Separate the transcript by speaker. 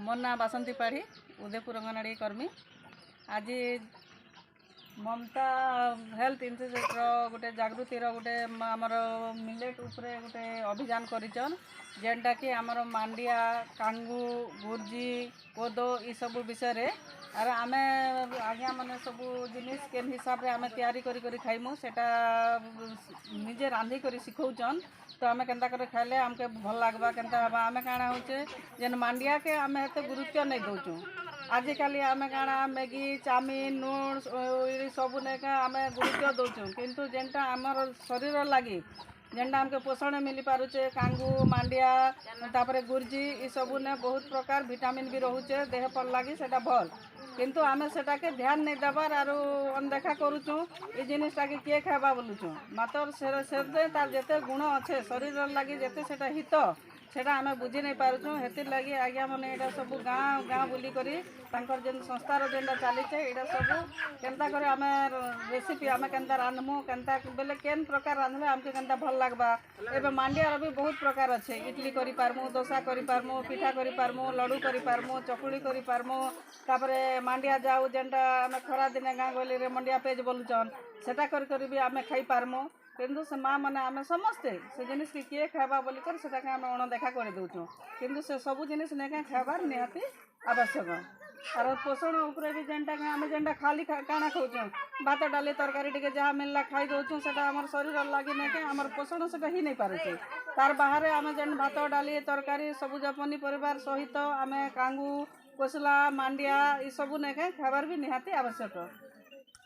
Speaker 1: मोर ना बासंती पाढ़ी उदयपुर अंगनवाड़ी कर्मी। आज ममता हेल्थ इंस्टीट्यूट गोटे जागृतिर गोटे आमर मिलेट उपरे गोटे अभियान करिचन जेनटा कि आमर मांडिया कांगू गुर्जी कोदो ई सब विषय रे आर आमे आज्ञा माने सब जिनिस केन हिसाब रे आमे तैयारी करी खाइमु सेटा निजे रांधी करी सिखौचन। तो आमे केनता करे खाइले हमके भल लागबा केनता आमे काଣା होचे जेन मांडिया के आमे एते गुरुत्व नहीं दउचु। आजिकाली आमे काଣା मैगी चाउमिन नूडल्स सब ने आमे गुरुत्व दउचु किंतु जेनटा आमर शरीर लगी जेनटा हमके पोषण मिली पारुचे कांगू मांडिया तापरे गुर्जी ई सब ने बहुत प्रकार विटामिन भी रहुचे देह पर लगी सेटा भल किंतु आमे सेटा के ध्यान नहीं देबार आरो अनदेखा करूचु। ई जिनिसटा के किए खाइबा बोलुचु मातर से तार जेते गुण अच्छे शरीर लगी जेते सेटा हित सेटा आमे बुझी नहीं पारुचु। हेतिर लगी आज्ञा माने एटा सब गाँ गाँ बुली करी तांकर जेन संस्थार जेनटा चलीचे एटा सब केनता करे आमे रेसिपी आमे केनता रांधमु केनता बेले केन प्रकार रांधले हमके केनता भल लागबा। एबे मांडिया भी बहुत प्रकार अच्छे इडली करी पारमु डोसा करी पारमु पिठा करी पारमु लड्डू करी पारमु चकुली करी पारमु तापरे मांडिया जाऊ जेनटा आमे खरा दिने गाँ गली रे मंडिया पेज बोलुचन सेटा करी भी आमे खाई पारमु किंतु से माँ मैंने आम समस्ते से जिनिस की किए खाइबा बोलिकर से आम अणदेखा कर दूँ किंतु से सब जिनिस नहीं खाइबार निहाती आवश्यक। और पोषण उपरे भी जेनटा आम जेनटा खाली काଣା खाऊँ भात डाली तरकारी टे जहाँ मिलला खाई दौचु से आम शरीर लगी नहीं आम पोषण से ही नहीं पारे तार बाहर आम जेन भात डाली तरकारी सबुज पनीपरिवार सहित आम कांगू कोसला मांडिया ये सब नहीं खाइबार भी निहाती आवश्यक।